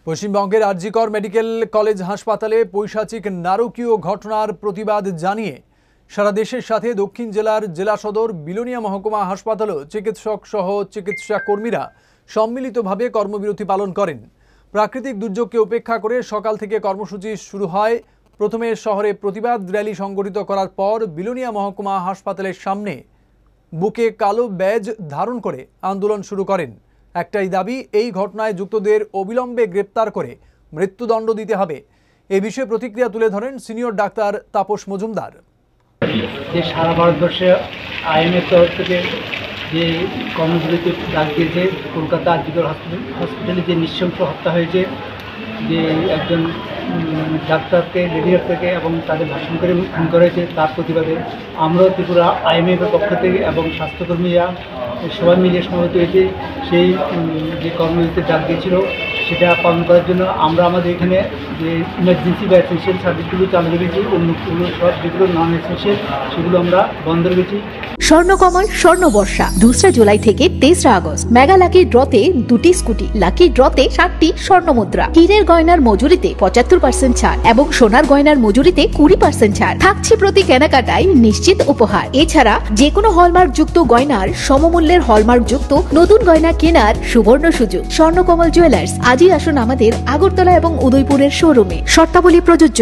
পশ্চিমবঙ্গের RG Kar medical college হাসপাতালে পৈশাচিক নারকীয় ঘটনার প্রতিবাদ জানিয়ে সারা দেশের সাথে দক্ষিণ জেলার জেলা সদর বিলোনিয়া মহকুমা হাসপাতালও চিকিৎসক সহ চিকিৎসা কর্মীরা সম্মিলিতভাবে কর্মবিরতি পালন করেন। প্রাকৃতিক দুর্যোগকে উপেক্ষা করে সকাল থেকে কর্মসূচি শুরু হয়। প্রথমে শহরে প্রতিবাদ র্যালি সংগঠিত করার পর বিলোনিয়া মহকুমা হাসপাতালের সামনে বুকে কালো ব্যাজ ধারণ করে আন্দোলন শুরু করেন। একটাই দাবি, এই ঘটনায় যুক্তদের অবিলম্বে গ্রেপ্তার করে মৃত্যুদণ্ড দিতে হবে। এই বিষয়ে প্রতিক্রিয়া তুলে ধরেন সিনিয়র ডাক্তার তাপস মজুমদার। যে সারা ভারতবর্ষে আইএমএর তরফ থেকে যে কর্মবিরতি ডাক দিয়েছে, কলকাতা আরজিকর হসপিটালে যে নৃশংস হত্যা হয়েছে, যে একজন ডাক্তারকে লেডি ডাক্তারকে এবং তাদের ভাষণ করে খুন করা হয়েছে, তার প্রতিবাদে আমরাও ত্রিপুরা আইএমএফের পক্ষ থেকে এবং স্বাস্থ্যকর্মীরা সবাই মিলিয়ে সমবেত হয়েছে। সেই যে কর্মবিরতির ডাক দিয়েছিল সেটা পালন করার জন্য আমরা আমাদের এখানে যে ইমার্জেন্সি বা এসেন্সিয়াল সার্ভিসগুলো চালু রেখেছি, অন্যগুলো সব যেগুলো নন এসেন্সিয়াল সেগুলো আমরা বন্ধ রেখেছি। স্বর্ণকমল স্বর্ণবর্ষা 2 জুলাই থেকে 23 আগস্ট মেগা লাকি ড্রতে 2টি স্কুটি, লাকি ড্রতে 7টি স্বর্ণমুদ্রা, হীরের গয়নার মজুরিতে 75% ছাড় এবং সোনার গয়নার মজুরিতে 20% ছাড় থাকছে। প্রতি কেনাকাটায় নিশ্চিত উপহার। এছাড়া যে কোনো হলমার্ক যুক্ত গয়নার সমমূল্যের হলমার্ক যুক্ত নতুন গয়না কেনার সুবর্ণ সুযোগ। স্বর্ণকমল জুয়েলার্স, আজই আসুন আমাদের আগরতলা এবং উদয়পুরের শোরুমে। শর্তাবলী প্রযোজ্য।